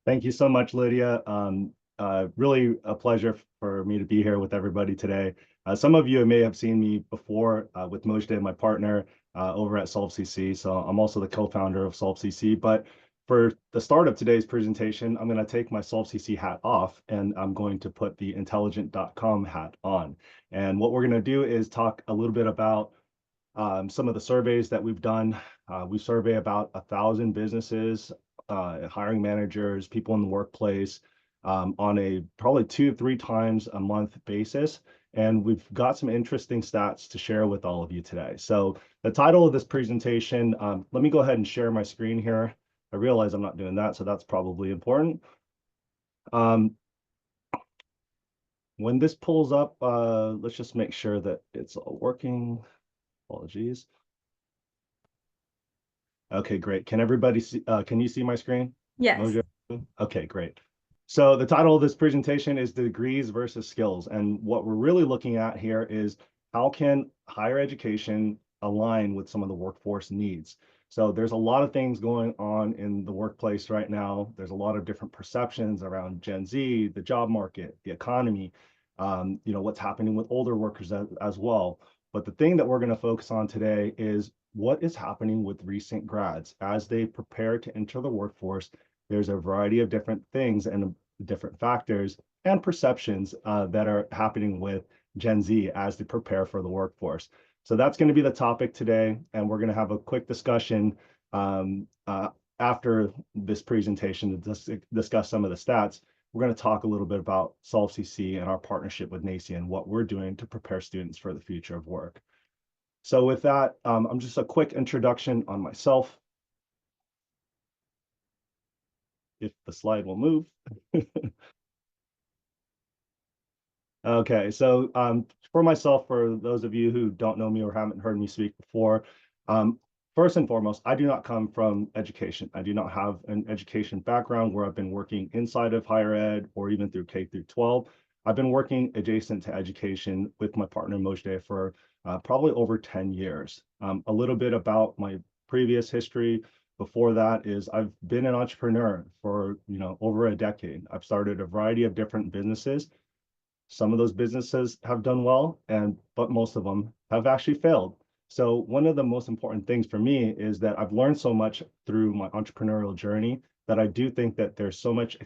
Thank you so much, Lydia. Really a pleasure for me to be here with everybody today. Some of you may have seen me before with Mojde, my partner, over at SolveCC. So I'm also the co-founder of SolveCC. But for the start of today's presentation, I'm going to take my SolveCC hat off and I'm going to put the intelligent.com hat on. And what we're going to do is talk a little bit about some of the surveys that we've done. We survey about 1,000 businesses, hiring managers, people in the workplace on a probably 2 to 3 times a month basis. And we've got some interesting stats to share with all of you today. So the title of this presentation, let me go ahead and share my screen here. I realize I'm not doing that, so that's probably important. Um, when this pulls up, let's just make sure that it's all working. Apologies. Okay, great. Can everybody see, can you see my screen? Yes. Mojo? Okay, great. So the title of this presentation is Degrees versus Skills. And what we're really looking at here is how can higher education align with some of the workforce needs? So there's a lot of things going on in the workplace right now. There's a lot of different perceptions around Gen Z, the job market, the economy, what's happening with older workers as well. But the thing that we're going to focus on today is what is happening with recent grads as they prepare to enter the workforce. There's a variety of different things and different factors and perceptions that are happening with Gen Z as they prepare for the workforce. So that's going to be the topic today, and we're going to have a quick discussion after this presentation to discuss some of the stats. We're going to talk a little bit about SolveCC and our partnership with NACCE and what we're doing to prepare students for the future of work. So with that, I'm just a quick introduction on myself. If the slide will move. Okay, so for myself, for those of you who don't know me or haven't heard me speak before, first and foremost, I do not come from education. I do not have an education background where I've been working inside of higher ed or even through K through 12. I've been working adjacent to education with my partner Mojde for probably over 10 years. A little bit about my previous history before that is I've been an entrepreneur for over a decade. I've started a variety of different businesses. Some of those businesses have done well, but most of them have actually failed. So one of the most important things for me is that I've learned so much through my entrepreneurial journey that I do think that there's so much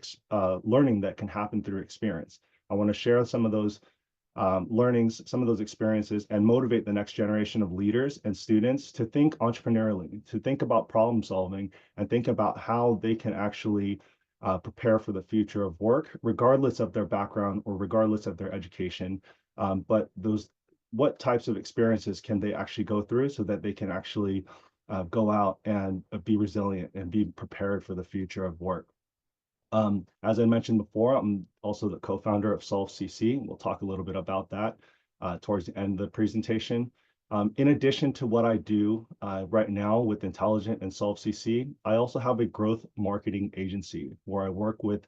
learning that can happen through experience. I want to share some of those learnings, some of those experiences, and motivate the next generation of leaders and students to think entrepreneurially, to think about problem solving, and think about how they can actually prepare for the future of work, regardless of their background or regardless of their education. But what types of experiences can they actually go through so that they can actually go out and be resilient and be prepared for the future of work. As I mentioned before, I'm also the co-founder of SolveCC. We'll talk a little bit about that towards the end of the presentation. In addition to what I do right now with Intelligent and SolveCC, I also have a growth marketing agency where I work with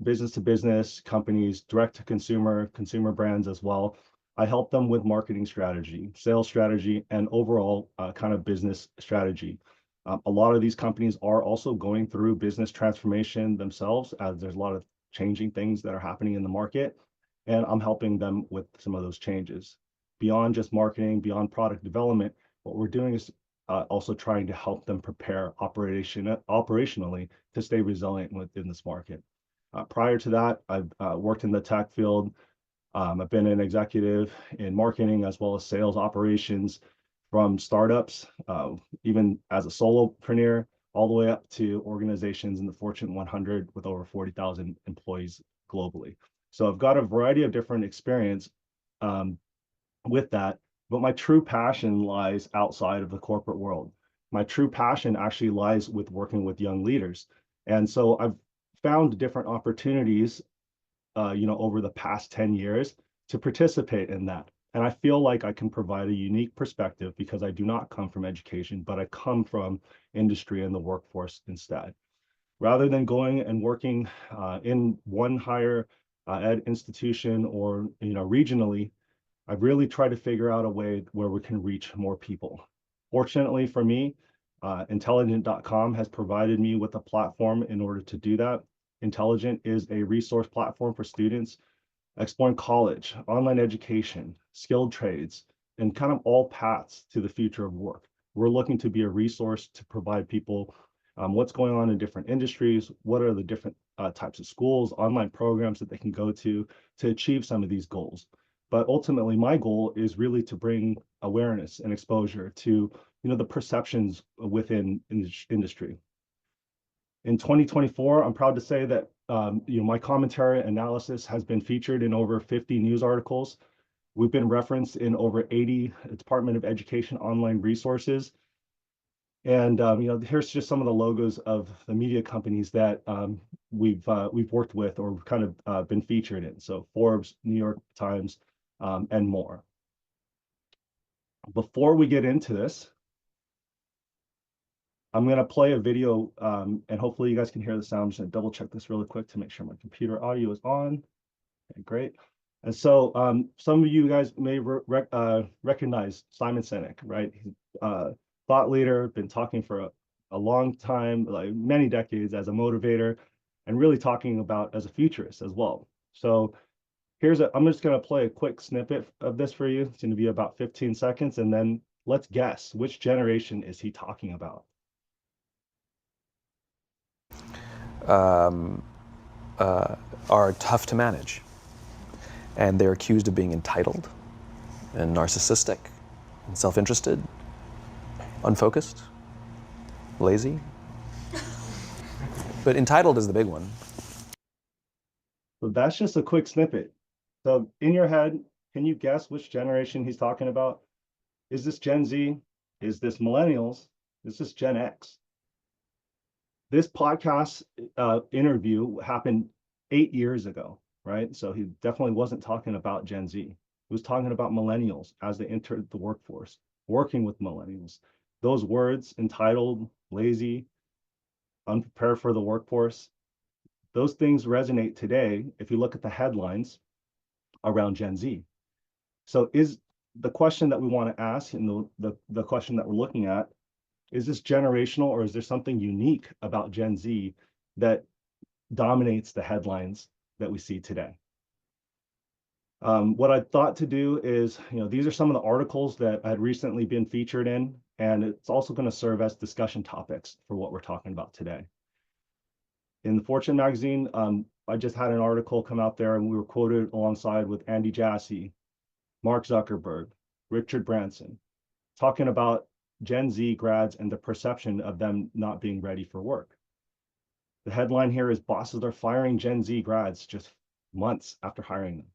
business to business companies, direct to consumer brands as well. I help them with marketing strategy, sales strategy, and overall kind of business strategy. A lot of these companies are also going through business transformation themselves, as there's a lot of changing things that are happening in the market, and I'm helping them with some of those changes. Beyond just marketing, beyond product development, what we're doing is also trying to help them prepare operationally to stay resilient within this market. Prior to that, I've worked in the tech field. I've been an executive in marketing as well as sales operations, from startups, even as a solopreneur, all the way up to organizations in the Fortune 100 with over 40,000 employees globally. So I've got a variety of different experience with that, but my true passion lies outside of the corporate world. My true passion actually lies with working with young leaders. And so I've found different opportunities, over the past 10 years to participate in that. And I feel like I can provide a unique perspective because I do not come from education, but I come from industry and the workforce instead. Rather than going and working in one higher ed institution or regionally, I've really tried to figure out a way where we can reach more people. Fortunately for me, intelligent.com has provided me with a platform in order to do that. Intelligent is a resource platform for students exploring college, online education, skilled trades, and kind of all paths to the future of work. We're looking to be a resource to provide people what's going on in different industries, what are the different types of schools, online programs that they can go to achieve some of these goals. But ultimately, my goal is really to bring awareness and exposure to the perceptions within industry. In 2024, I'm proud to say that my commentary analysis has been featured in over 50 news articles. We've been referenced in over 80 Department of Education online resources. And here's just some of the logos of the media companies that we've worked with or kind of been featured in. So Forbes, New York Times, and more. Before we get into this, I'm going to play a video, and hopefully you guys can hear the sound. I'm just going to double check this really quick to make sure my computer audio is on. Okay, great. And so some of you guys may recognize Simon Sinek, right? He's thought leader, been talking for a long time, like many decades as a motivator, and really talking about as a futurist as well. So I'm just going to play a quick snippet of this for you. It's going to be about 15 seconds, and then let's guess, which generation is he talking about? Are tough to manage, and they're accused of being entitled and narcissistic and self-interested, unfocused, lazy. But entitled is the big one. So that's just a quick snippet. So in your head, can you guess which generation he's talking about? Is this Gen Z? Is this millennials? Is this Gen X? This podcast interview happened 8 years ago, right? So he definitely wasn't talking about Gen Z. He was talking about millennials as they entered the workforce, working with millennials. Those words, entitled, lazy, unprepared for the workforce, those things resonate today if you look at the headlines around Gen Z. So is the question that we want to ask and the question that we're looking at, is this generational or is there something unique about Gen Z that dominates the headlines that we see today? What I thought to do is, these are some of the articles that had recently been featured in, and it's also going to serve as discussion topics for what we're talking about today. In the Fortune magazine, I just had an article come out there and we were quoted alongside with Andy Jassy, Mark Zuckerberg, Richard Branson, talking about Gen Z grads and the perception of them not being ready for work. The headline here is bosses are firing Gen Z grads just months after hiring them.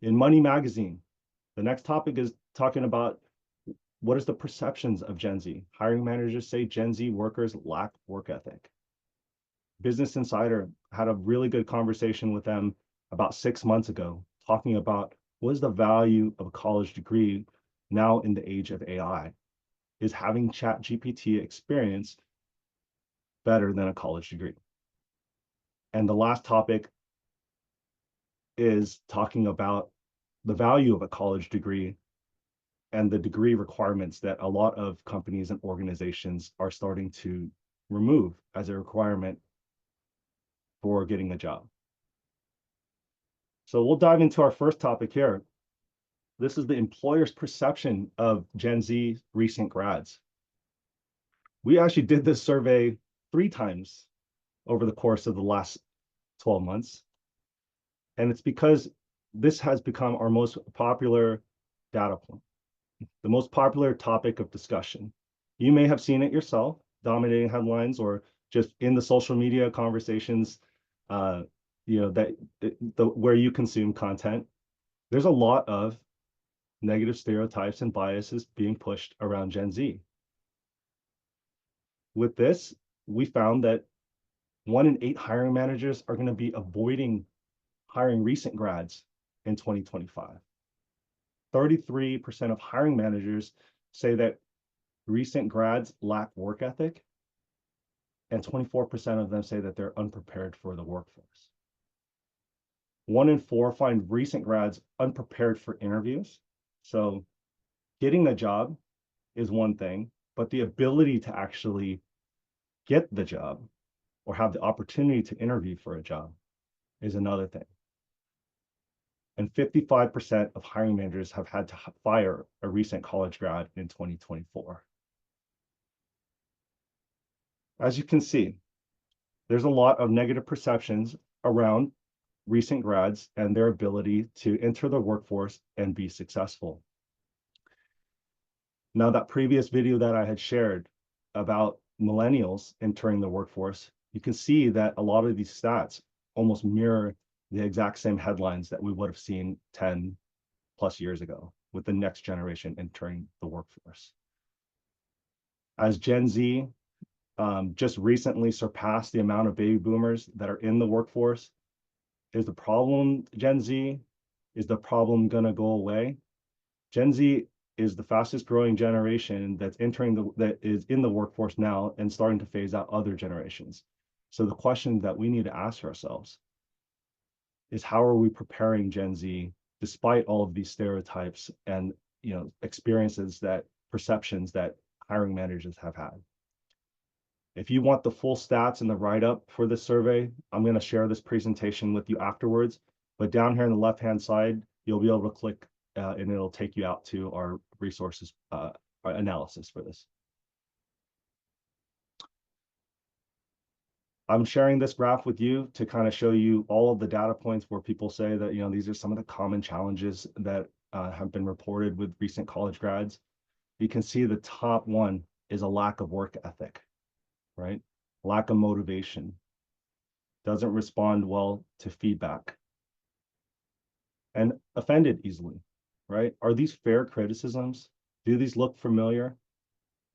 In Money magazine, the next topic is talking about what is the perceptions of Gen Z. Hiring managers say Gen Z workers lack work ethic. Business Insider had a really good conversation with them about 6 months ago, talking about what is the value of a college degree now in the age of AI. Is having ChatGPT experience better than a college degree? And the last topic is talking about the value of a college degree and the degree requirements that a lot of companies and organizations are starting to remove as a requirement for getting a job. So we'll dive into our first topic here. This is the employer's perception of Gen Z recent grads. We actually did this survey 3 times over the course of the last 12 months. And it's because this has become our most popular data point, the most popular topic of discussion. You may have seen it yourself, dominating headlines or just in the social media conversations, where you consume content. There's a lot of negative stereotypes and biases being pushed around Gen Z. With this, we found that 1 in 8 hiring managers are going to be avoiding hiring recent grads in 2025. 33% of hiring managers say that recent grads lack work ethic, and 24% of them say that they're unprepared for the workforce. 1 in 4 find recent grads unprepared for interviews. So getting a job is one thing, but the ability to actually get the job or have the opportunity to interview for a job is another thing. And 55% of hiring managers have had to fire a recent college grad in 2024. As you can see, there's a lot of negative perceptions around recent grads and their ability to enter the workforce and be successful. Now, that previous video that I had shared about millennials entering the workforce, you can see that a lot of these stats almost mirror the exact same headlines that we would have seen 10 plus years ago with the next generation entering the workforce. As Gen Z just recently surpassed the amount of baby boomers that are in the workforce, is the problem Gen Z? Is the problem gonna go away? Gen Z is the fastest growing generation that's that is in the workforce now and starting to phase out other generations. So the question that we need to ask ourselves is, how are we preparing Gen Z despite all of these stereotypes and experiences, that perceptions that hiring managers have had? If you want the full stats and the write-up for this survey, I'm going to share this presentation with you afterwards. But down here on the left-hand side, you'll be able to click and it'll take you out to our resources analysis for this. I'm sharing this graph with you to kind of show you all of the data points where people say that, these are some of the common challenges that have been reported with recent college grads. You can see the top one is a lack of work ethic, right? Lack of motivation, doesn't respond well to feedback, and offended easily, right? Are these fair criticisms? Do these look familiar?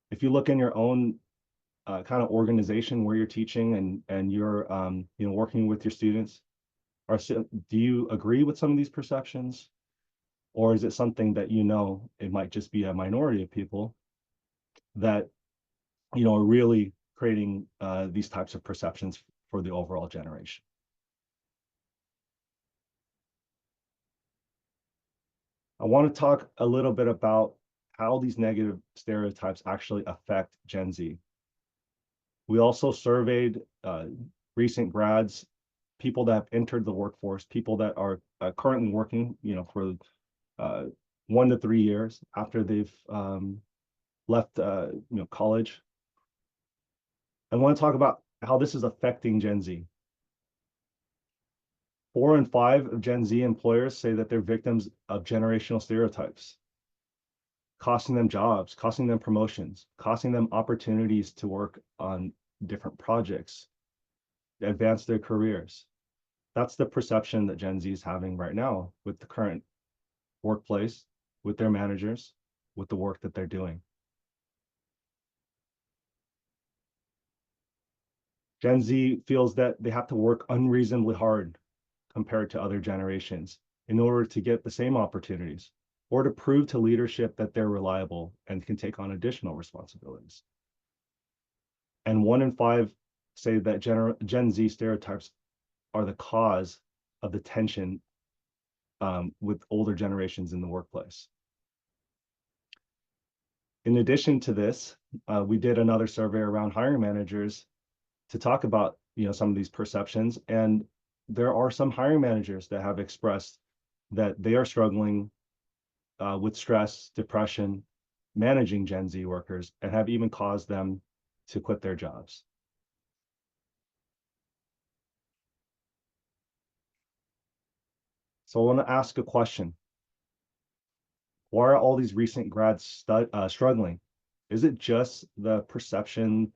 If you look in your own kind of organization where you're teaching and you're working with your students, do you agree with some of these perceptions? Or is it something that it might just be a minority of people that are really creating these types of perceptions for the overall generation? I want to talk a little bit about how these negative stereotypes actually affect Gen Z. We also surveyed recent grads, people that have entered the workforce, people that are currently working, for 1 to 3 years after they've left, college. I want to talk about how this is affecting Gen Z. 4 in 5 of Gen Z employers say that they're victims of generational stereotypes, costing them jobs, costing them promotions, costing them opportunities to work on different projects, advance their careers. That's the perception that Gen Z is having right now with the current workplace, with their managers, with the work that they're doing. Gen Z feels that they have to work unreasonably hard compared to other generations in order to get the same opportunities or to prove to leadership that they're reliable and can take on additional responsibilities. And 1 in 5 say that Gen Z stereotypes are the cause of the tension with older generations in the workplace. In addition to this, we did another survey around hiring managers to talk about some of these perceptions, and there are some hiring managers that have expressed that they are struggling with stress, depression, managing Gen Z workers, and have even caused them to quit their jobs. So I want to ask a question. Why are all these recent grads struggling? Is it just the perception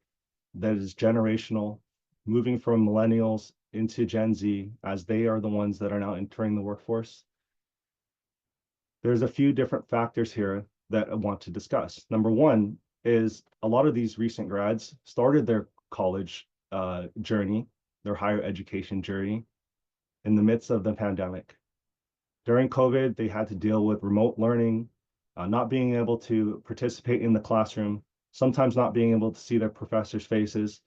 that is generational, moving from millennials into Gen Z, as they are the ones that are now entering the workforce? There's a few different factors here that I want to discuss. Number one is a lot of these recent grads started their college journey, their higher education journey, in the midst of the pandemic. During COVID, they had to deal with remote learning, not being able to participate in the classroom, sometimes not being able to see their professors' faces.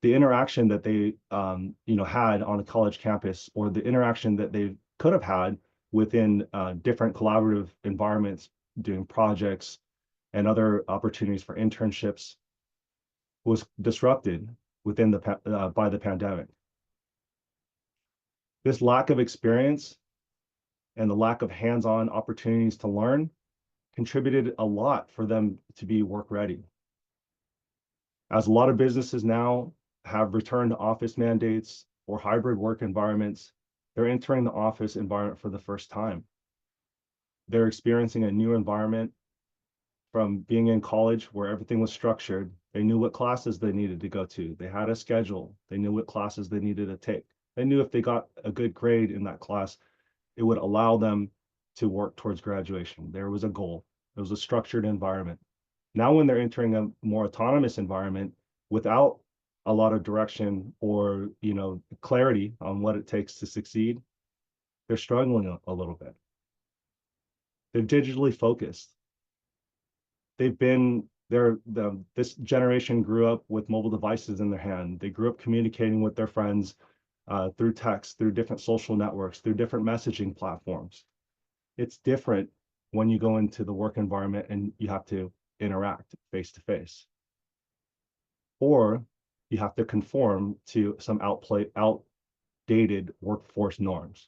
The interaction that they had on a college campus, or the interaction that they could have had within different collaborative environments, doing projects and other opportunities for internships, was disrupted by the pandemic. This lack of experience and the lack of hands-on opportunities to learn contributed a lot for them to be work ready. As a lot of businesses now have return to office mandates or hybrid work environments, they're entering the office environment for the first time. They're experiencing a new environment from being in college where everything was structured. They knew what classes they needed to go to. They had a schedule. They knew what classes they needed to take. They knew if they got a good grade in that class, it would allow them to work towards graduation. There was a goal. It was a structured environment. Now, when they're entering a more autonomous environment without a lot of direction or clarity on what it takes to succeed, they're struggling a little bit. They're digitally focused. This generation grew up with mobile devices in their hand. They grew up communicating with their friends through text, through different social networks, through different messaging platforms. It's different when you go into the work environment and you have to interact face to face, or you have to conform to some outdated workforce norms,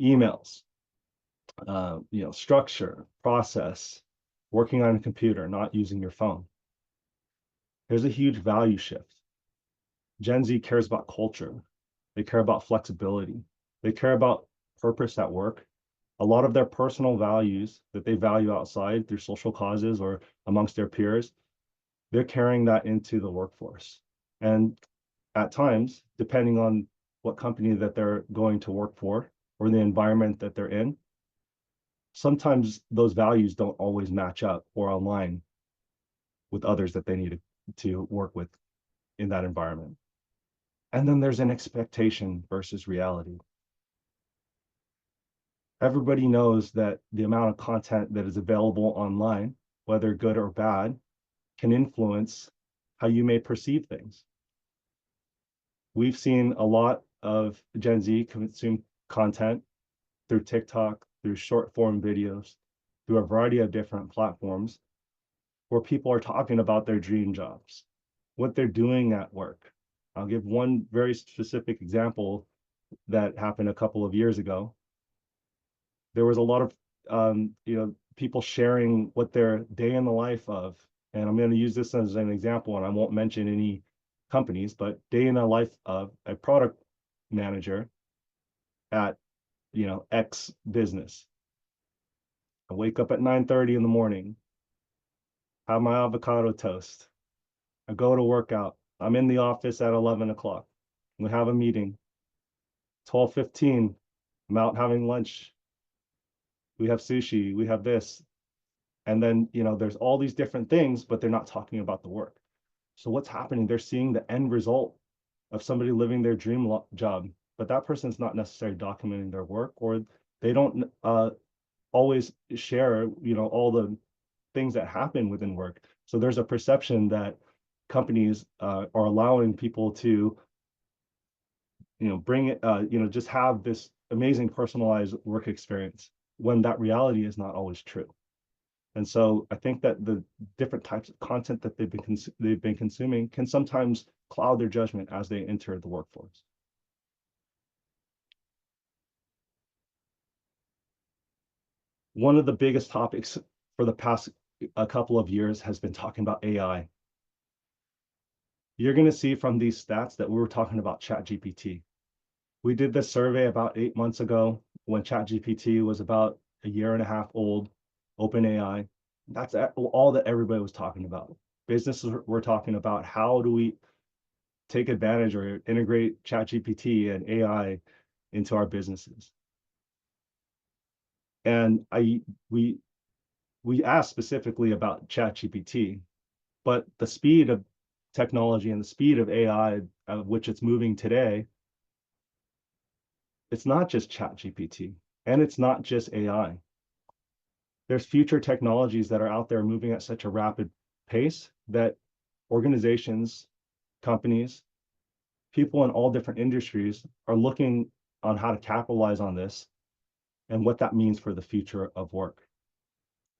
emails, structure, process, working on a computer, not using your phone. There's a huge value shift. Gen Z cares about culture. They care about flexibility. They care about purpose at work. A lot of their personal values that they value outside through social causes or amongst their peers, they're carrying that into the workforce. And at times, depending on what company that they're going to work for or the environment that they're in, sometimes those values don't always match up or align with others that they need to work with in that environment. And then there's an expectation versus reality. Everybody knows that the amount of content that is available online, whether good or bad, can influence how you may perceive things. We've seen a lot of Gen Z consume content through TikTok, through short form videos, through a variety of different platforms where people are talking about their dream jobs, what they're doing at work. I'll give one very specific example that happened a couple of years ago. There was a lot of people sharing what their day in the life of, and I'm going to use this as an example, and I won't mention any companies, but day in the life of a product manager at X business. I wake up at 9:30 in the morning, have my avocado toast. I go to work out. I'm in the office at 11 o'clock. We have a meeting. 12:15, I'm out having lunch. We have sushi, we have this. And then, there's all these different things, but they're not talking about the work. So what's happening? They're seeing the end result of somebody living their dream job, but that person's not necessarily documenting their work, or they don't always share, all the things that happen within work. So there's a perception that companies are allowing people to, bring it, just have this amazing personalized work experience when that reality is not always true. And so I think that the different types of content that they've been consuming can sometimes cloud their judgment as they enter the workforce. One of the biggest topics for the past couple of years has been talking about AI. You're going to see from these stats that we were talking about ChatGPT. We did this survey about 8 months ago when ChatGPT was about a year and a half old, OpenAI. That's all that everybody was talking about. Businesses were talking about how do we take advantage or integrate ChatGPT and AI into our businesses. And we asked specifically about ChatGPT, but the speed of technology and the speed of AI at which it's moving today, it's not just ChatGPT and it's not just AI. There's future technologies that are out there moving at such a rapid pace that organizations, companies, people in all different industries are looking on how to capitalize on this and what that means for the future of work.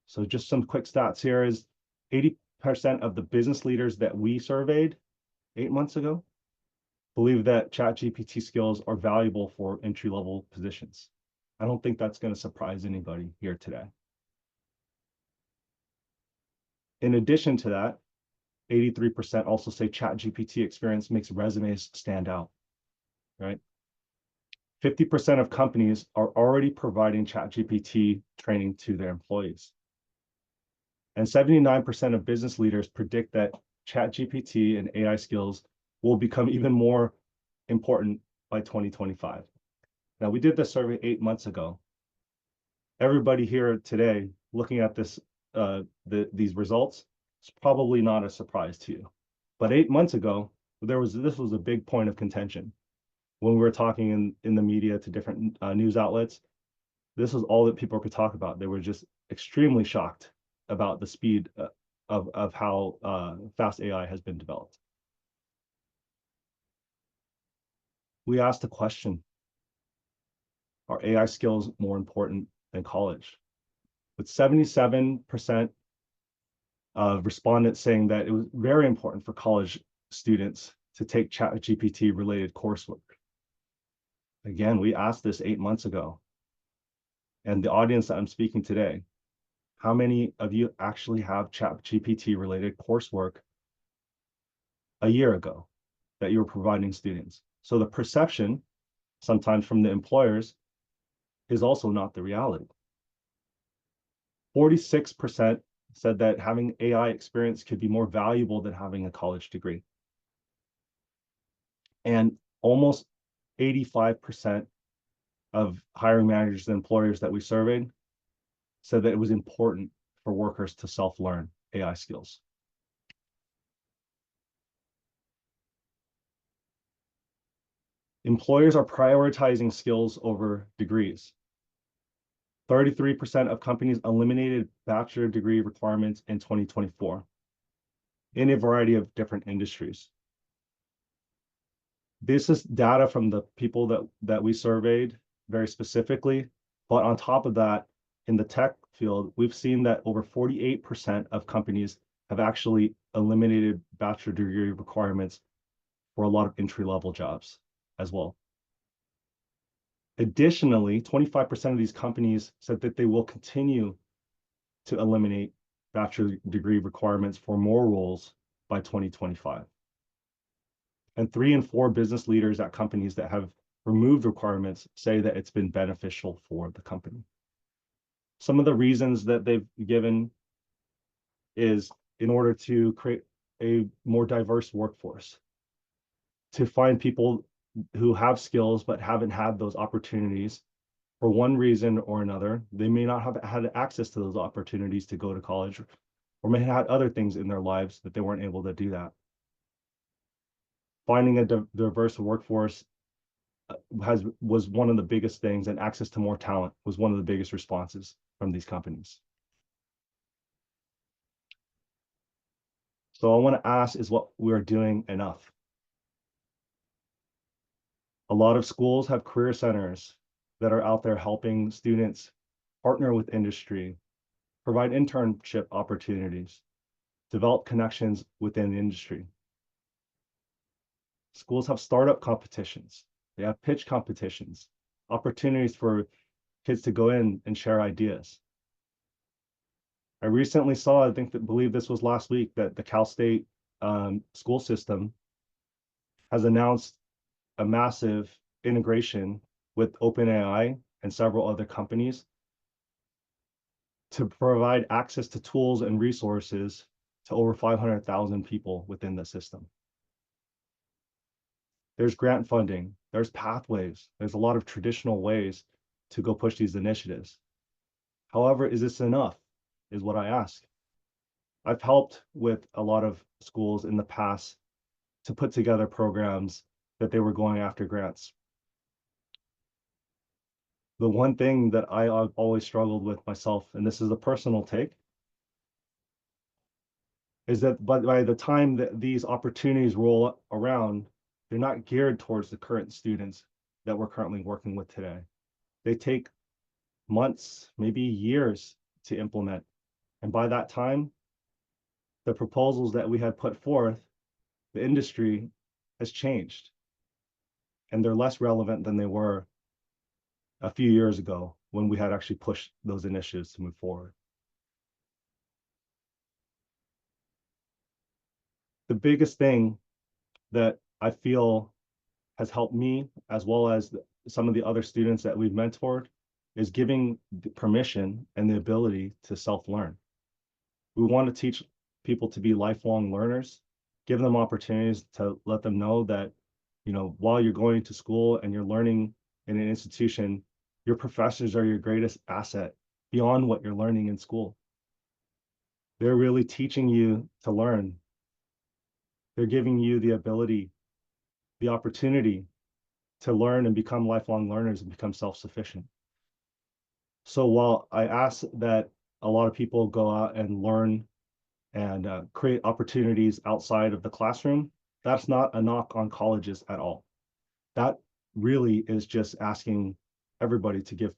So just some quick stats here is 80% of the business leaders that we surveyed 8 months ago believe that ChatGPT skills are valuable for entry-level positions. I don't think that's going to surprise anybody here today. In addition to that, 83% also say ChatGPT experience makes resumes stand out, right? 50% of companies are already providing ChatGPT training to their employees. And 79% of business leaders predict that ChatGPT and AI skills will become even more important by 2025. Now, we did this survey 8 months ago. Everybody here today looking at this, these results, it's probably not a surprise to you. But 8 months ago, this was a big point of contention. When we were talking in the media to different news outlets, this was all that people could talk about. They were just extremely shocked about the speed of how fast AI has been developed. We asked a question: are AI skills more important than college? With 77% of respondents saying that it was very important for college students to take ChatGPT related coursework. Again, we asked this 8 months ago. And the audience that I'm speaking today, how many of you actually have ChatGPT related coursework a year ago that you were providing students? So the perception, sometimes from the employers, is also not the reality. 46% said that having AI experience could be more valuable than having a college degree. And almost 85% of hiring managers and employers that we surveyed said that it was important for workers to self-learn AI skills. Employers are prioritizing skills over degrees. 33% of companies eliminated bachelor degree requirements in 2024 in a variety of different industries. This is data from the people that we surveyed very specifically, but on top of that, in the tech field, we've seen that over 48% of companies have actually eliminated bachelor degree requirements for a lot of entry-level jobs as well. Additionally, 25% of these companies said that they will continue to eliminate bachelor degree requirements for more roles by 2025. And 3 in 4 business leaders at companies that have removed requirements say that it's been beneficial for the company. Some of the reasons that they've given is in order to create a more diverse workforce, to find people who have skills but haven't had those opportunities for one reason or another. They may not have had access to those opportunities to go to college, or may have had other things in their lives that they weren't able to do that. Finding a diverse workforce was one of the biggest things, and access to more talent was one of the biggest responses from these companies. So I want to ask, is what we are doing enough? A lot of schools have career centers that are out there helping students partner with industry, provide internship opportunities, develop connections within the industry. Schools have startup competitions. They have pitch competitions, opportunities for kids to go in and share ideas. I recently saw, believe this was last week, that the Cal State school system has announced a massive integration with OpenAI and several other companies to provide access to tools and resources to over 500,000 people within the system. There's grant funding, there's pathways, there's a lot of traditional ways to go push these initiatives. However, is this enough, is what I ask. I've helped with a lot of schools in the past to put together programs that they were going after grants. The one thing that I've always struggled with myself, and this is a personal take, is that by the time that these opportunities roll around, they're not geared towards the current students that we're currently working with today. They take months, maybe years to implement. And by that time, the proposals that we had put forth, the industry has changed. and they're less relevant than they were a few years ago when we had actually pushed those initiatives to move forward. The biggest thing that I feel has helped me, as well as some of the other students that we've mentored, is giving the permission and the ability to self-learn. We want to teach people to be lifelong learners, give them opportunities to let them know that, while you're going to school and you're learning in an institution, your professors are your greatest asset beyond what you're learning in school. They're really teaching you to learn. They're giving you the ability, the opportunity to learn and become lifelong learners and become self-sufficient. So while I ask that a lot of people go out and learn and create opportunities outside of the classroom, that's not a knock on colleges at all. That really is just asking everybody to give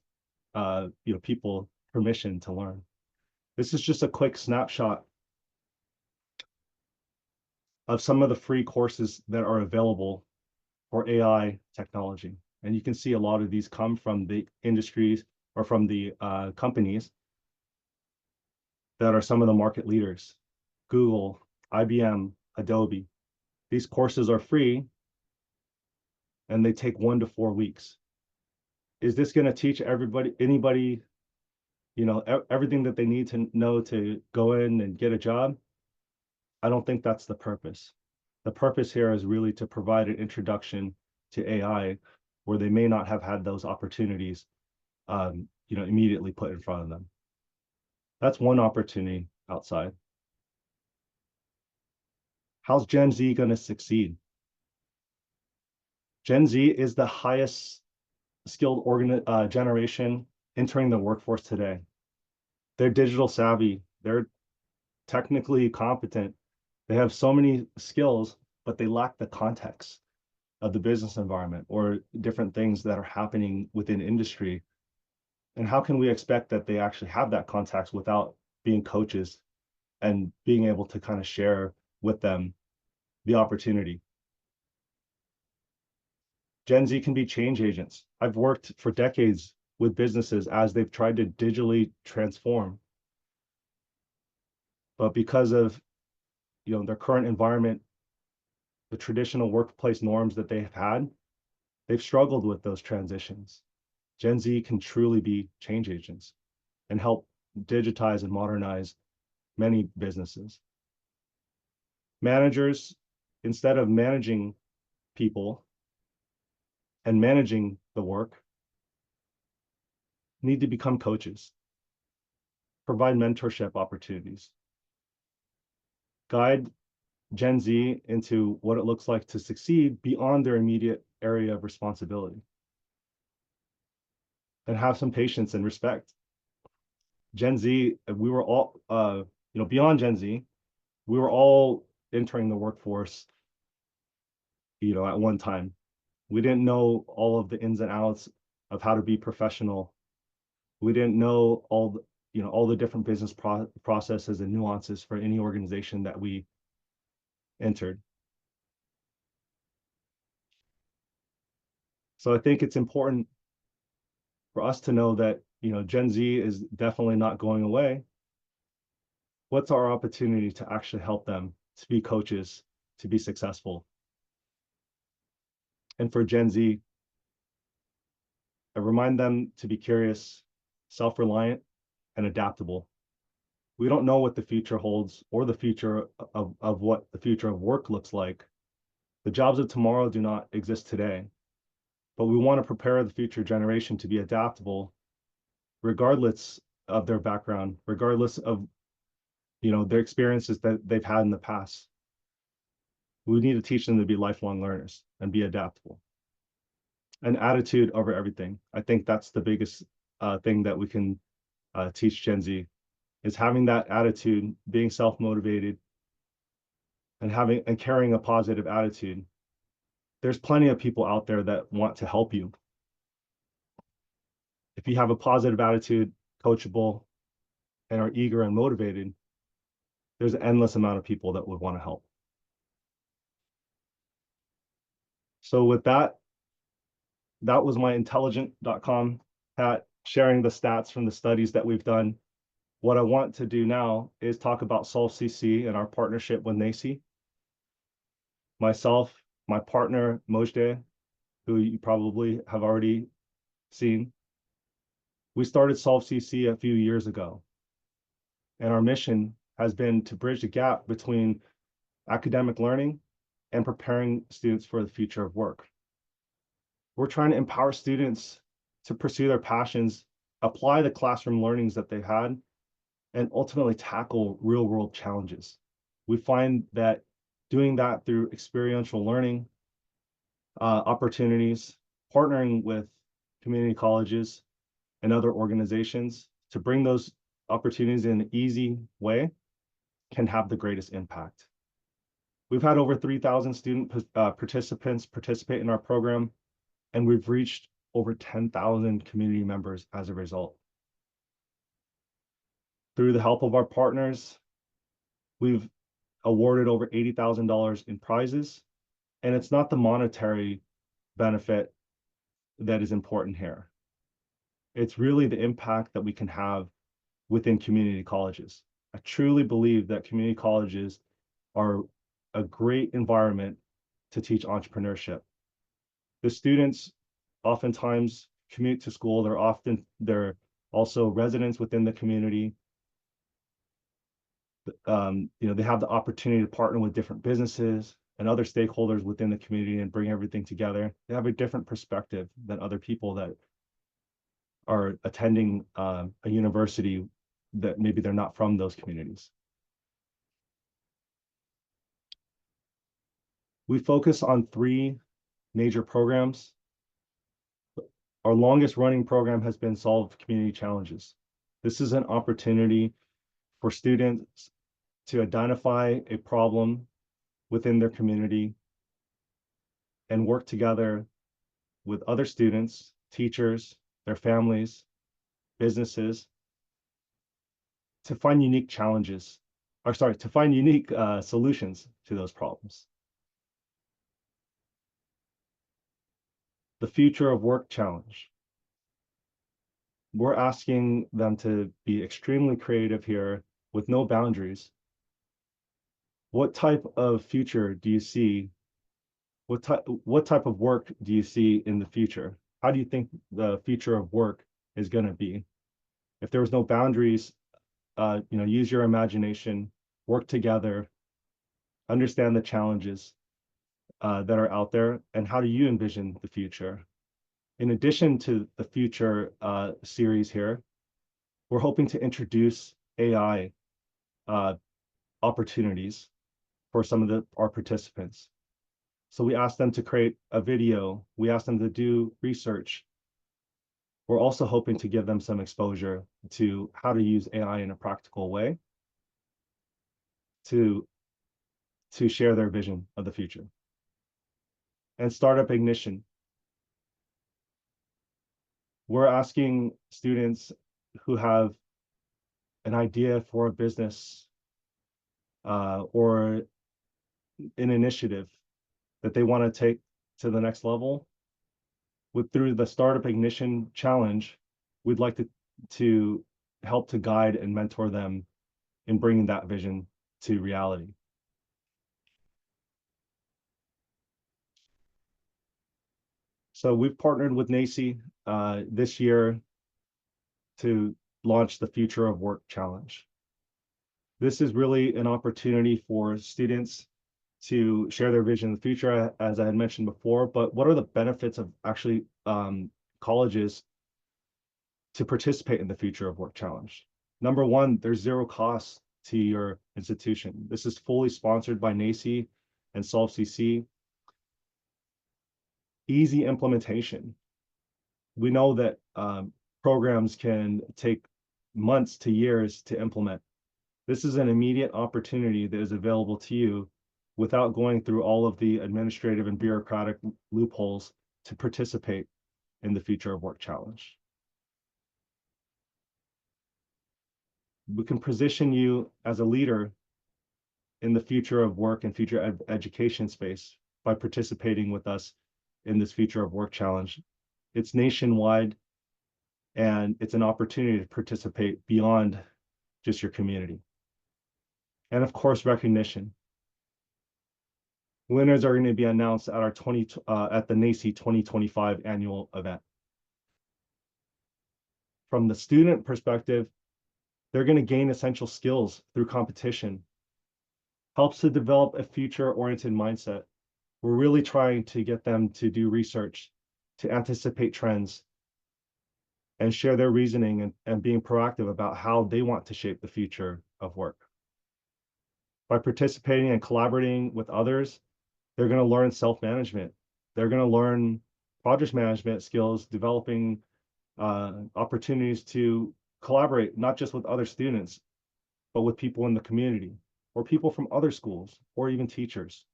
people permission to learn. This is just a quick snapshot of some of the free courses that are available for AI technology. And you can see a lot of these come from the industries or from the companies that are some of the market leaders: Google, IBM, Adobe. These courses are free and they take 1 to 4 weeks. Is this going to teach anybody, everything that they need to know to go in and get a job? I don't think that's the purpose. The purpose here is really to provide an introduction to AI where they may not have had those opportunities, immediately put in front of them. That's one opportunity outside. How's Gen Z going to succeed? Gen Z is the highest skilled generation entering the workforce today. They're digital savvy. They're technically competent. They have so many skills, but they lack the context of the business environment or different things that are happening within industry. And how can we expect that they actually have that context without being coaches and being able to kind of share with them the opportunity? Gen Z can be change agents. I've worked for decades with businesses as they've tried to digitally transform. But because of their current environment, the traditional workplace norms that they've had, they've struggled with those transitions. Gen Z can truly be change agents and help digitize and modernize many businesses. Managers, instead of managing people and managing the work, need to become coaches, provide mentorship opportunities, guide Gen Z into what it looks like to succeed beyond their immediate area of responsibility, and have some patience and respect. Gen Z, we were all, beyond Gen Z, we were all entering the workforce, at one time. We didn't know all of the ins and outs of how to be professional. We didn't know all the different business processes and nuances for any organization that we entered. So I think it's important for us to know that, Gen Z is definitely not going away. What's our opportunity to actually help them to be coaches, to be successful? And for Gen Z, I remind them to be curious, self-reliant, and adaptable. We don't know what the future holds or the future of what the future of work looks like. The jobs of tomorrow do not exist today, but we want to prepare the future generation to be adaptable, regardless of their background, regardless of their experiences that they've had in the past. We need to teach them to be lifelong learners and be adaptable. An attitude over everything. I think that's the biggest thing that we can teach Gen Z, is having that attitude, being self-motivated, and carrying a positive attitude. There's plenty of people out there that want to help you. If you have a positive attitude, coachable, and are eager and motivated, there's an endless amount of people that would want to help. So with that, that was my intelligent.com hat, sharing the stats from the studies that we've done. What I want to do now is talk about SolveCC and our partnership with NACCE. Myself, my partner, Mojde, who you probably have already seen, we started SolveCC a few years ago. And our mission has been to bridge the gap between academic learning and preparing students for the future of work. We're trying to empower students to pursue their passions, apply the classroom learnings that they've had, and ultimately tackle real-world challenges. We find that doing that through experiential learning opportunities, partnering with community colleges and other organizations to bring those opportunities in an easy way can have the greatest impact. We've had over 3,000 student participants participate in our program, and we've reached over 10,000 community members as a result. Through the help of our partners, we've awarded over $80,000 in prizes, and it's not the monetary benefit that is important here. It's really the impact that we can have within community colleges. I truly believe that community colleges are a great environment to teach entrepreneurship. The students oftentimes commute to school. They're also residents within the community. They have the opportunity to partner with different businesses and other stakeholders within the community and bring everything together. They have a different perspective than other people that are attending a university that maybe they're not from those communities. We focus on 3 major programs. Our longest running program has been Solve Community Challenges. This is an opportunity for students to identify a problem within their community and work together with other students, teachers, their families, businesses, to find unique challenges, to find unique solutions to those problems. The Future of Work Challenge. We're asking them to be extremely creative here with no boundaries. What type of future do you see? What type of work do you see in the future? How do you think the future of work is going to be? If there was no boundaries, use your imagination, work together, understand the challenges that are out there, and how do you envision the future? In addition to the future series here, we're hoping to introduce AI opportunities for some of our participants. So we asked them to create a video. We asked them to do research. We're also hoping to give them some exposure to how to use AI in a practical way to share their vision of the future. And Startup Ignition. We're asking students who have an idea for a business or an initiative that they want to take to the next level. Through the Startup Ignition Challenge, we'd like to help to guide and mentor them in bringing that vision to reality. So we've partnered with NACCE this year to launch the Future of Work Challenge. This is really an opportunity for students to share their vision of the future, as I had mentioned before, but what are the benefits of actually colleges to participate in the Future of Work Challenge? Number one, there's 0 cost to your institution. This is fully sponsored by NACCE and SolveCC. Easy implementation. We know that programs can take months to years to implement. This is an immediate opportunity that is available to you without going through all of the administrative and bureaucratic loopholes to participate in the Future of Work Challenge. We can position you as a leader in the future of work and future education space by participating with us in this Future of Work Challenge. It's nationwide, and it's an opportunity to participate beyond just your community. And of course, recognition. Winners are going to be announced at our at the NACCE 2025 annual event. From the student perspective, they're going to gain essential skills through competition. Helps to develop a future-oriented mindset. We're really trying to get them to do research, to anticipate trends, and share their reasoning and being proactive about how they want to shape the future of work. By participating and collaborating with others, they're going to learn self-management. They're going to learn project management skills, developing opportunities to collaborate, not just with other students, but with people in the community or people from other schools or even teachers.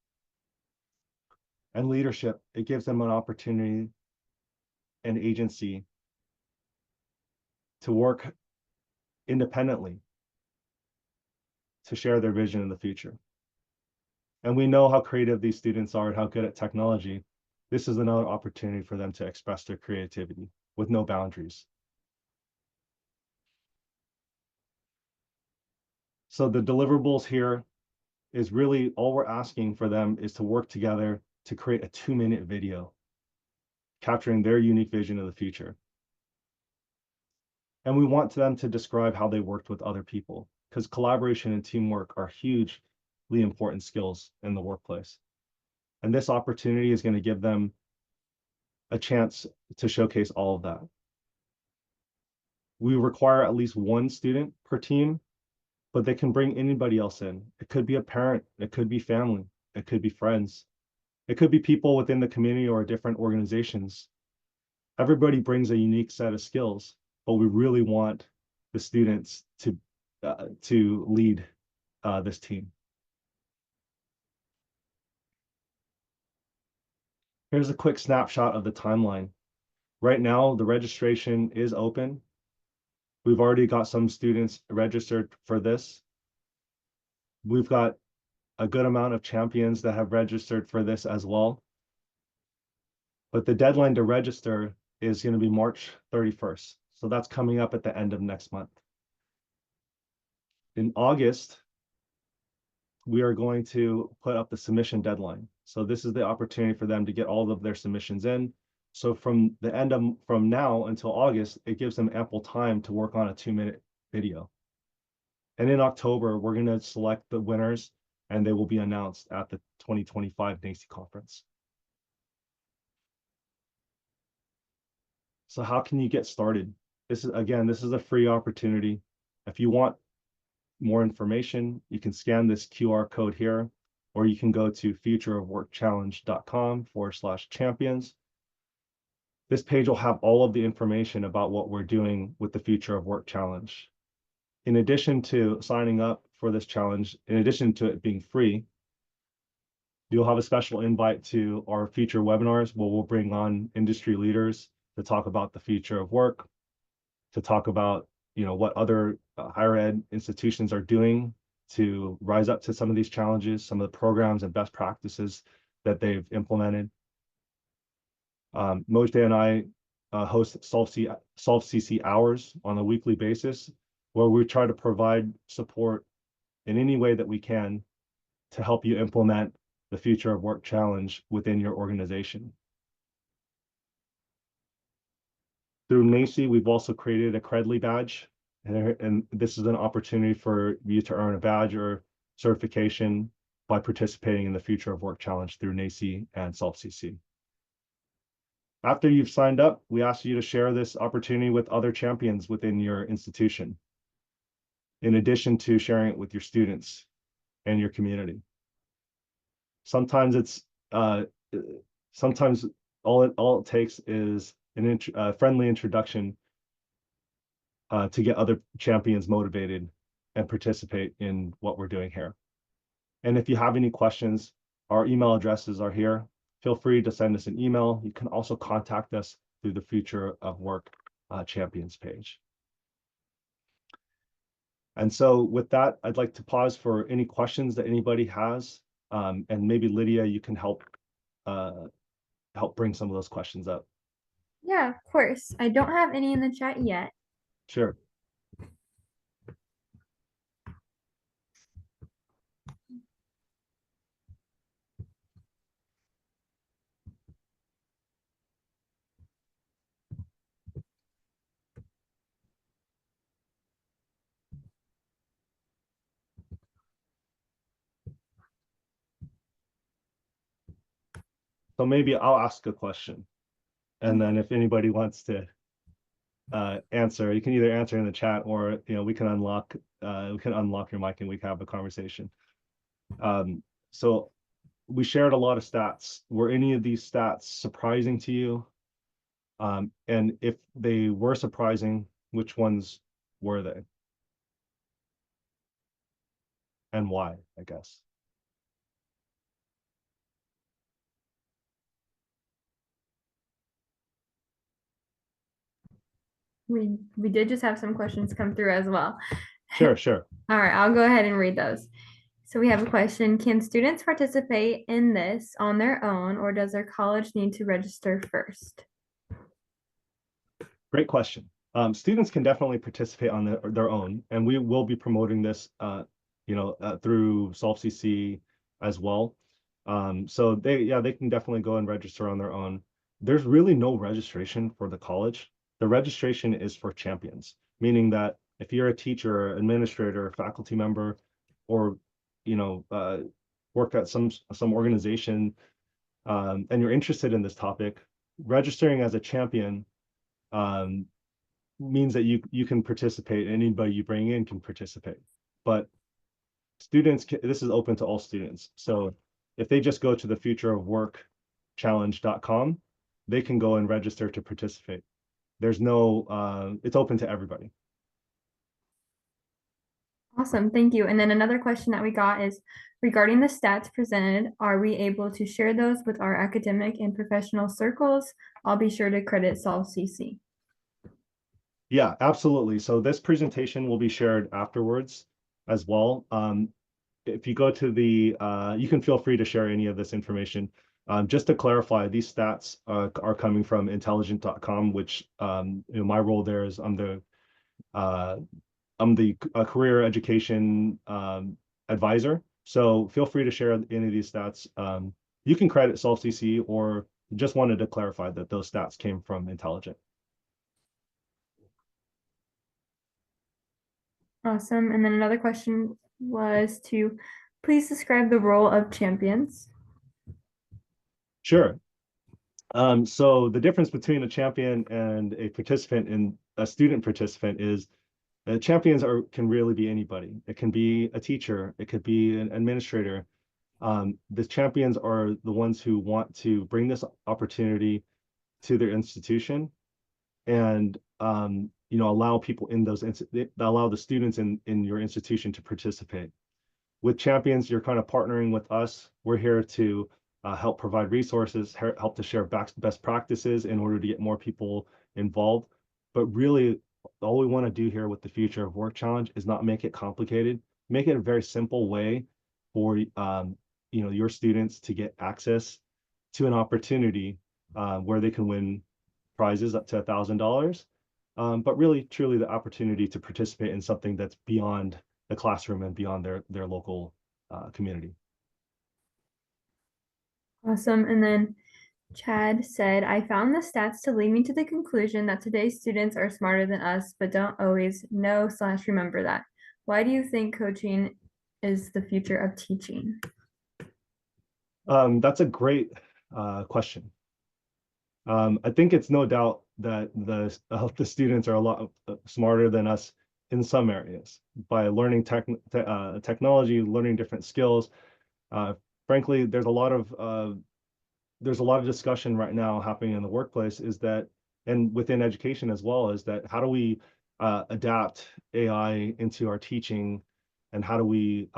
And leadership, it gives them an opportunity and agency to work independently, to share their vision in the future. And we know how creative these students are and how good at technology. This is another opportunity for them to express their creativity with no boundaries. So the deliverables here is really all we're asking for them is to work together to create a 2-minute video capturing their unique vision of the future. And we want them to describe how they worked with other people, because collaboration and teamwork are hugely important skills in the workplace. And this opportunity is going to give them a chance to showcase all of that. We require at least one student per team, but they can bring anybody else in. It could be a parent, it could be family, it could be friends, it could be people within the community or different organizations. Everybody brings a unique set of skills, but we really want the students to lead this team. Here's a quick snapshot of the timeline. Right now, the registration is open. We've already got some students registered for this. We've got a good amount of champions that have registered for this as well. But the deadline to register is going to be March 31st. So that's coming up at the end of next month. In August, we are going to put up the submission deadline. So this is the opportunity for them to get all of their submissions in. So from now until August, it gives them ample time to work on a 2-minute video. And in October, we're going to select the winners, and they will be announced at the 2025 NACCE conference. So how can you get started? This is a free opportunity. If you want more information, you can scan this QR code here, or you can go to futureofworkchallenge.com/champions. This page will have all of the information about what we're doing with the Future of Work Challenge. In addition to signing up for this challenge, in addition to it being free, you'll have a special invite to our future webinars where we'll bring on industry leaders to talk about the future of work, to talk about what other higher ed institutions are doing to rise up to some of these challenges, some of the programs and best practices that they've implemented. Mojde and I host SolveCC hours on a weekly basis, where we try to provide support in any way that we can to help you implement the Future of Work Challenge within your organization. Through NACCE, we've also created a Credly badge, and this is an opportunity for you to earn a badge or certification by participating in the Future of Work Challenge through NACCE and SolveCC. After you've signed up, we ask you to share this opportunity with other champions within your institution, in addition to sharing it with your students and your community. Sometimes all it takes is a friendly introduction to get other champions motivated and participate in what we're doing here. And if you have any questions, our email addresses are here. Feel free to send us an email. You can also contact us through the Future of Work Champions page. And so with that, I'd like to pause for any questions that anybody has. And maybe Lydia, you can help bring some of those questions up. Yeah, of course. I don't have any in the chat yet. Sure. So maybe I'll ask a question, and then if anybody wants to answer, you can either answer in the chat, or we can unlock your mic and we can have a conversation. So we shared a lot of stats. Were any of these stats surprising to you? And if they were surprising, which ones were they? And why, I guess. We did just have some questions come through as well. Sure, sure. All right, I'll go ahead and read those. So we have a question. Can students participate in this on their own, or does their college need to register first? Great question. Students can definitely participate on their own, and we will be promoting this, through SolveCC as well. So they can definitely go and register on their own. There's really no registration for the college. The registration is for champions, meaning that if you're a teacher, administrator, faculty member, or work at some organization, and you're interested in this topic, registering as a champion um, means that you can participate. Anybody you bring in can participate, but this is open to all students. So if they just go to the futureofworkchallenge.com, they can go and register to participate. There's no it's open to everybody. Awesome, thank you. And then another question that we got is regarding the stats presented, are we able to share those with our academic and professional circles? I'll be sure to credit SolveCC. Yeah, absolutely. So this presentation will be shared afterwards as well. If you go to you can feel free to share any of this information. Just to clarify, these stats are coming from intelligent.com, which my role there is I'm the career education advisor. So feel free to share any of these stats. You can credit SolveCC, or just wanted to clarify that those stats came from Intelligent. Awesome. And then another question was to please describe the role of champions. Sure. So the difference between a champion and a participant and a student participant is champions can really be anybody. It can be a teacher, it could be an administrator. The champions are the ones who want to bring this opportunity to their institution and allow people in allow the students in your institution to participate. With champions, you're kind of partnering with us. We're here to help provide resources, help to share best practices in order to get more people involved. But really, all we want to do here with the Future of Work Challenge is not make it complicated, make it a very simple way for your students to get access to an opportunity where they can win prizes up to $1,000, but really, truly the opportunity to participate in something that's beyond the classroom and beyond their local community. Awesome. And then Chad said, I found the stats to lead me to the conclusion that today's students are smarter than us, but don't always know/remember that. Why do you think coaching is the future of teaching? That's a great question. I think it's no doubt that the students are a lot smarter than us in some areas by learning technology, learning different skills. Frankly, there's a lot of discussion right now happening in the workplace and within education as well, is that how do we adapt AI into our teaching, and how do we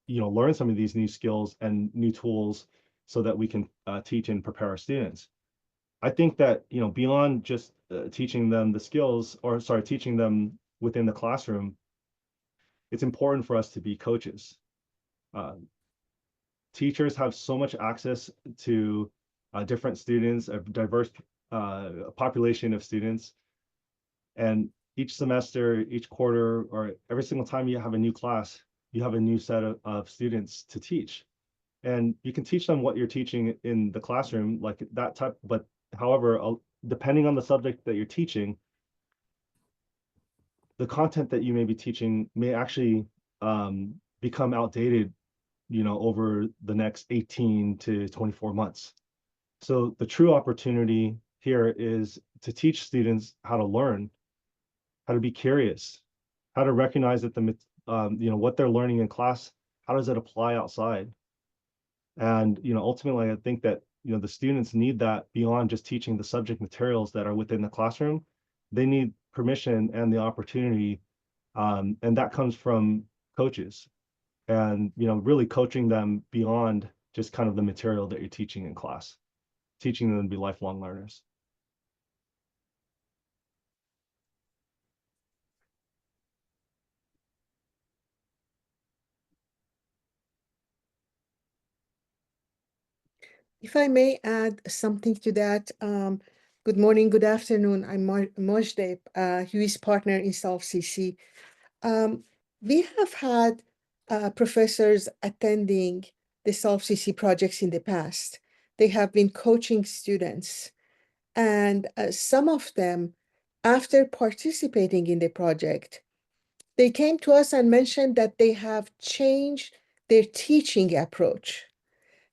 learn some of these new skills and new tools so that we can teach and prepare our students. I think that beyond just teaching them the skills, or sorry, teaching them within the classroom, it's important for us to be coaches. Teachers have so much access to different students, a diverse a population of students, and each semester, each quarter, or every single time you have a new class, you have a new set of students to teach. And you can teach them what you're teaching in the classroom, like that type, but however, depending on the subject that you're teaching, the content that you may be teaching may actually become outdated, over the next 18 to 24 months. So the true opportunity here is to teach students how to learn, how to be curious, how to recognize that what they're learning in class, how does it apply outside? And ultimately, I think that the students need that beyond just teaching the subject materials that are within the classroom. They need permission and the opportunity, and that comes from coaches, and really coaching them beyond just kind of the material that you're teaching in class, teaching them to be lifelong learners. If I may add something to that, good morning, good afternoon. I'm Mojdeh, Huy's partner in SolveCC. We have had professors attending the SolveCC projects in the past. They have been coaching students, and some of them, after participating in the project, they came to us and mentioned that they have changed their teaching approach.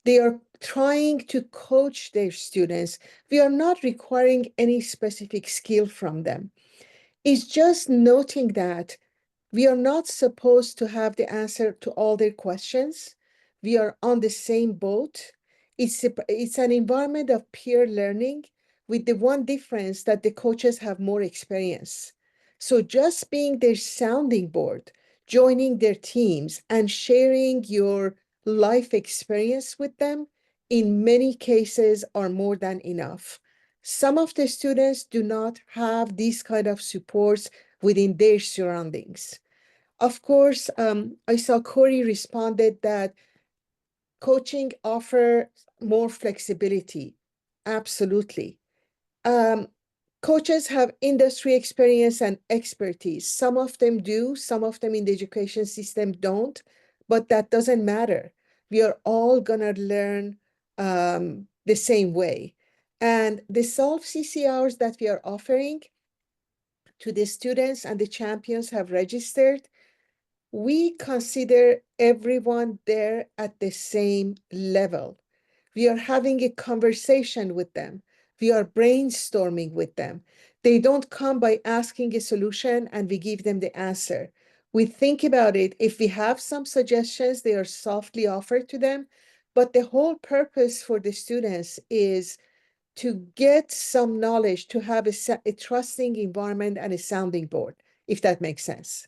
They are trying to coach their students. We are not requiring any specific skill from them. It's just noting that we are not supposed to have the answer to all their questions. We are on the same boat. It's an environment of peer learning with the one difference that the coaches have more experience. So just being their sounding board, joining their teams and sharing your life experience with them, in many cases are more than enough. Some of the students do not have these kind of supports within their surroundings. Of course, I saw Corey responded that coaching offers more flexibility. Absolutely. Coaches have industry experience and expertise. Some of them do, some of them in the education system don't, but that doesn't matter. We are all gonna learn the same way. And the SolveCC hours that we are offering to the students and the champions have registered, we consider everyone there at the same level. We are having a conversation with them. We are brainstorming with them. They don't come by asking a solution and we give them the answer. We think about it. If we have some suggestions, they are softly offered to them. But the whole purpose for the students is to get some knowledge, to have a trusting environment and a sounding board, if that makes sense.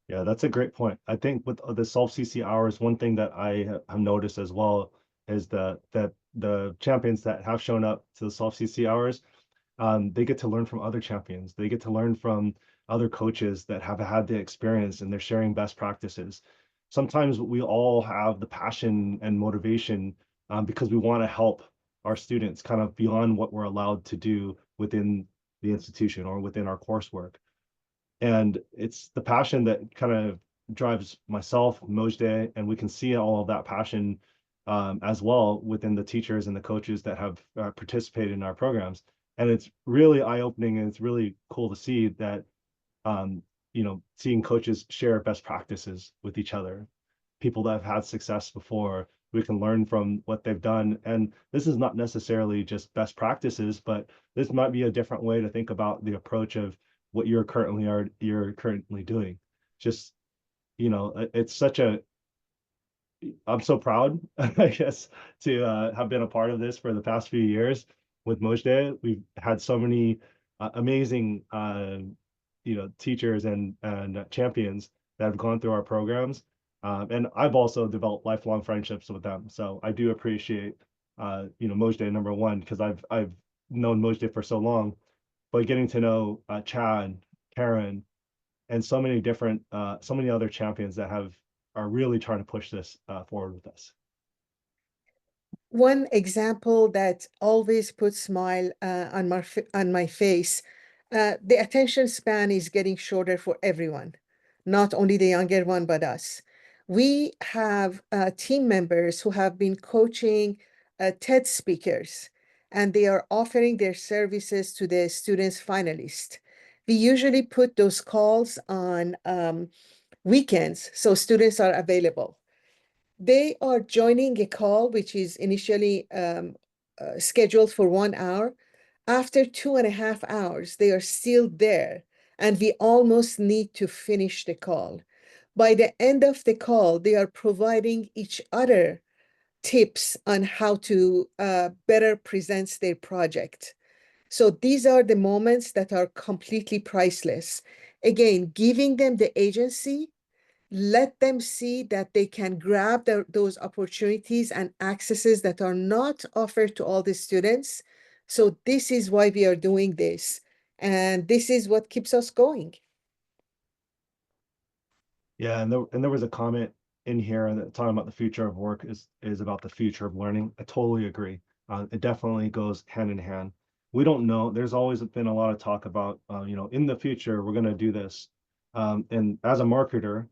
Yeah, that's a great point. I think with the SolveCC hours, one thing that I have noticed as well is that the champions that have shown up to the SolveCC hours, they get to learn from other champions. They get to learn from other coaches that have had the experience, and they're sharing best practices. Sometimes we all have the passion and motivation because we want to help our students kind of beyond what we're allowed to do within the institution or within our coursework. And it's the passion that kind of drives myself, Mojdeh, and we can see all of that passion as well within the teachers and the coaches that have participated in our programs. And it's really eye-opening, and it's really cool to see that, seeing coaches share best practices with each other, people that have had success before. We can learn from what they've done. And this is not necessarily just best practices, but this might be a different way to think about the approach of what you're currently doing. Just, it's such a, I'm so proud, I guess, to have been a part of this for the past few years with Mojdeh. We've had so many amazing, teachers and champions that have gone through our programs. And I've also developed lifelong friendships with them. So I do appreciate, Mojdeh, number one, because I've known Mojdeh for so long, but getting to know Chad, Karen, and so many other champions that are really trying to push this forward with us. one example that always puts smile on my face, the attention span is getting shorter for everyone, not only the younger one, but us. We have team members who have been coaching TED speakers, and they are offering their services to the students finalists. We usually put those calls on weekends, so students are available. They are joining a call, which is initially scheduled for 1 hour. After 2.5 hours, they are still there, and we almost need to finish the call. By the end of the call, they are providing each other tips on how to better present their project. So these are the moments that are completely priceless. Again, giving them the agency, let them see that they can grab those opportunities and accesses that are not offered to all the students. So this is why we are doing this. And this is what keeps us going. Yeah, and there was a comment in here that talking about the future of work is about the future of learning. I totally agree. It definitely goes hand in hand. We don't know. There's always been a lot of talk about, in the future we're going to do this. And as a marketer,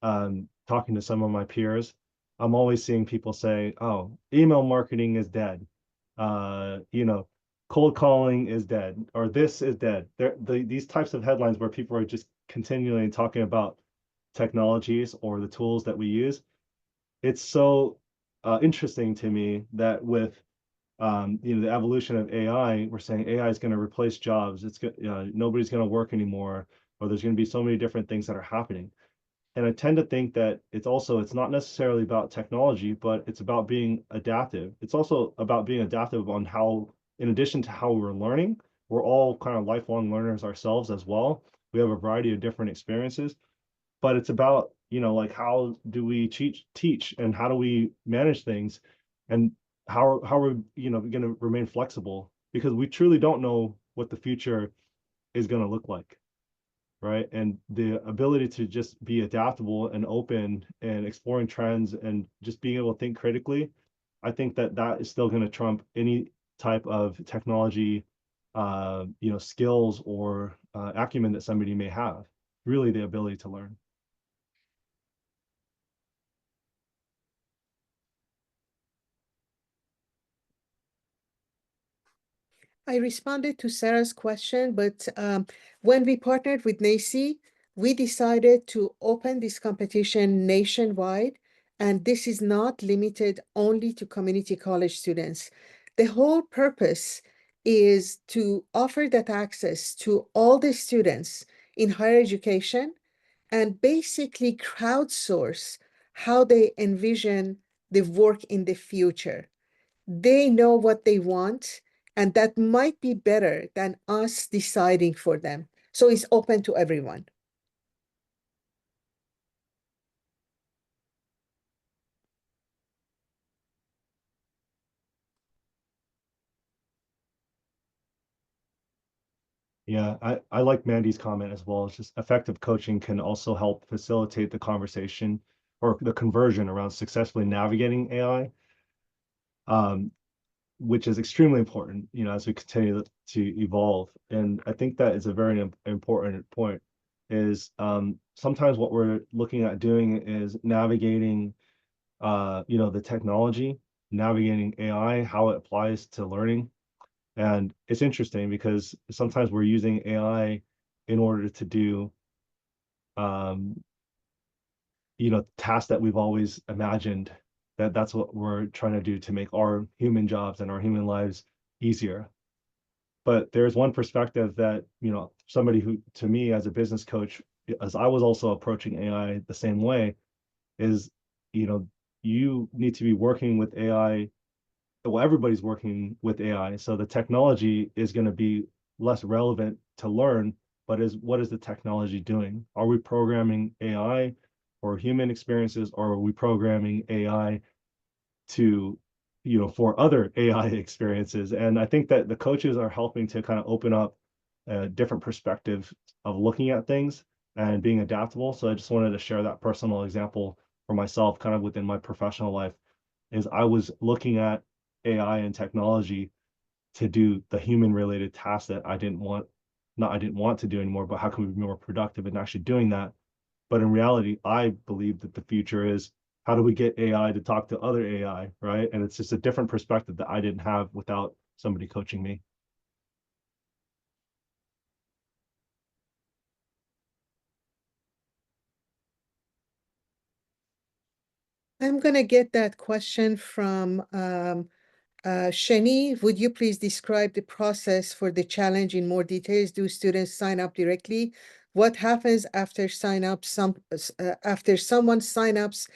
talking to some of my peers, I'm always seeing people say, "Oh, email marketing is dead. Uh, you know, cold calling is dead, or this is dead." These types of headlines where people are just continually talking about technologies or the tools that we use. It's so interesting to me that with the evolution of AI, we're saying AI is going to replace jobs. Nobody's going to work anymore, or there's going to be so many different things that are happening. And I tend to think that it's not necessarily about technology, but it's about being adaptive. It's also about being adaptive on how, in addition to how we're learning, we're all kind of lifelong learners ourselves as well. We have a variety of different experiences, but it's about, like, how do we teach and how do we manage things, and how are we, going to remain flexible, because we truly don't know what the future is going to look like, right? And the ability to just be adaptable and open and exploring trends and just being able to think critically, I think that is still going to trump any type of technology, skills or acumen that somebody may have. Really, the ability to learn. I responded to Sarah's question, but when we partnered with NACCE, we decided to open this competition nationwide, and this is not limited only to community college students. The whole purpose is to offer that access to all the students in higher education and basically crowdsource how they envision the work in the future. They know what they want, and that might be better than us deciding for them. So it's open to everyone. Yeah, I like Mandy's comment as well. It's just effective coaching can also help facilitate the conversation or the conversion around successfully navigating AI, um, which is extremely important, as we continue to evolve. And I think that is a very important point, is sometimes what we're looking at doing is navigating, the technology, navigating AI, how it applies to learning. And it's interesting because sometimes we're using AI in order to do, um, tasks that we've always imagined, that's what we're trying to do to make our human jobs and our human lives easier. But there's one perspective that, somebody who, to me as a business coach, as I was also approaching AI the same way, is, you know, you need to be working with AI. Well, everybody's working with AI, so the technology is going to be less relevant to learn, but what is the technology doing? Are we programming AI for human experiences, or are we programming AI to, for other AI experiences? And I think that the coaches are helping to kind of open up a different perspective of looking at things and being adaptable. So I just wanted to share that personal example for myself, kind of within my professional life, is I was looking at AI and technology to do the human related tasks that I didn't want to do anymore, but how can we be more productive in actually doing that? But in reality, I believe that the future is how do we get AI to talk to other AI, right? And it's just a different perspective that I didn't have without somebody coaching me. I'm going to get that question from Shani. Would you please describe the process for the challenge in more details? Do students sign up directly? What happens after after someone sign ups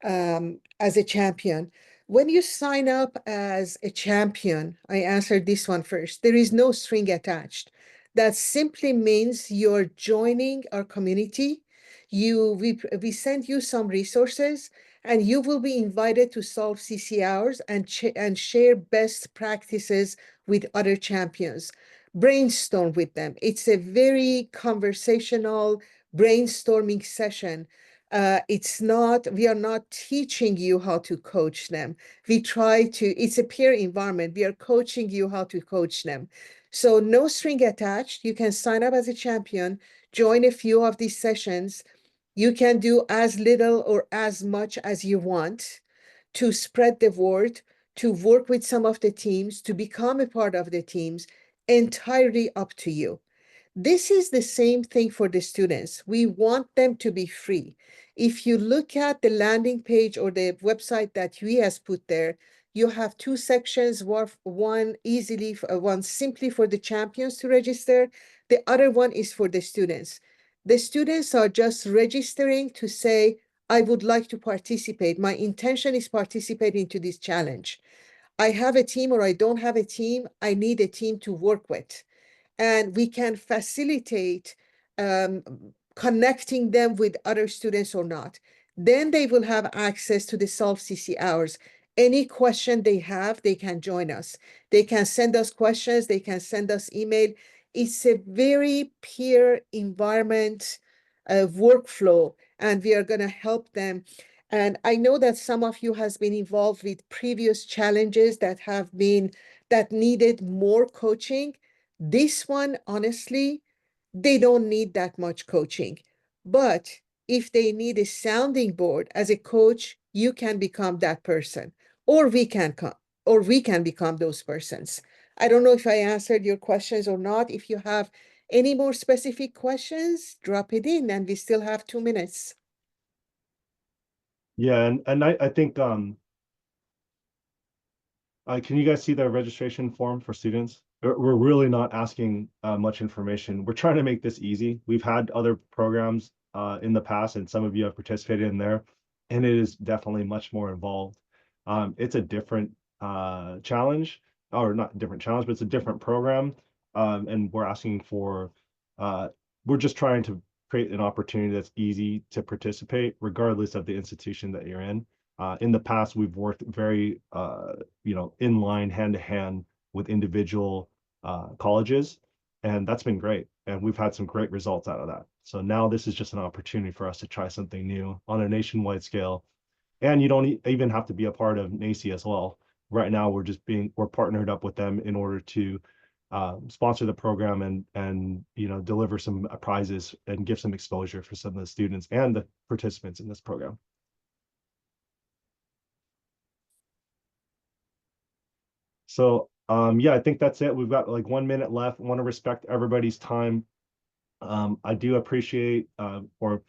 as a champion? When you sign up as a champion, I answered this one first. There is no string attached. That simply means you're joining our community. We send you some resources, and you will be invited to SolveCC hours and share best practices with other champions. Brainstorm with them. It's a very conversational brainstorming session. We are not teaching you how to coach them. It's a peer environment. We are coaching you how to coach them. So no string attached. You can sign up as a champion, join a few of these sessions. You can do as little or as much as you want to spread the word, to work with some of the teams, to become a part of the teams, entirely up to you. This is the same thing for the students. We want them to be free. If you look at the landing page or the website that Huy has put there, you have two sections, one simply for the champions to register. The other one is for the students. The students are just registering to say, I would like to participate. My intention is participating to this challenge. I have a team or I don't have a team. I need a team to work with. And we can facilitate connecting them with other students or not. Then they will have access to the SolveCC hours. Any question they have, they can join us. They can send us questions. They can send us email. It's a very peer environment workflow, and we are going to help them. And I know that some of you has been involved with previous challenges that needed more coaching. This one, honestly, they don't need that much coaching. But if they need a sounding board as a coach, you can become that person, or we can become those persons. I don't know if I answered your questions or not. If you have any more specific questions, drop it in, and we still have 2 minutes. Yeah, and I think can you guys see the registration form for students? We're really not asking much information. We're trying to make this easy. We've had other programs in the past, and some of you have participated in there, and it is definitely much more involved. It's a different challenge, or not different challenge, but it's a different program. And we're asking for, we're just trying to create an opportunity that's easy to participate, regardless of the institution that you're in. In the past, we've worked very, in line, hand to hand with individual colleges, and that's been great. And we've had some great results out of that. So now this is just an opportunity for us to try something new on a nationwide scale. And you don't even have to be a part of NACCE as well. Right now, we're partnered up with them in order to sponsor the program and deliver some prizes and give some exposure for some of the students and the participants in this program. So yeah, I think that's it. We've got like 1 minute left. I want to respect everybody's time. I do appreciate, or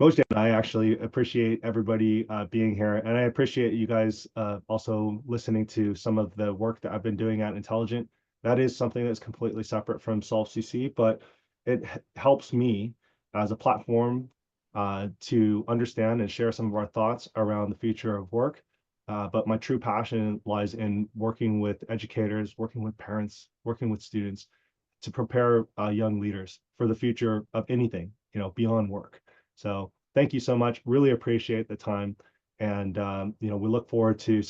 Mojde and I actually appreciate everybody being here, and I appreciate you guys also listening to some of the work that I've been doing at Intelligent. That is something that's completely separate from SolveCC, but it helps me as a platform to understand and share some of our thoughts around the future of work. But my true passion lies in working with educators, working with parents, working with students to prepare young leaders for the future of anything, beyond work. So thank you so much. Really appreciate the time. And, we look forward to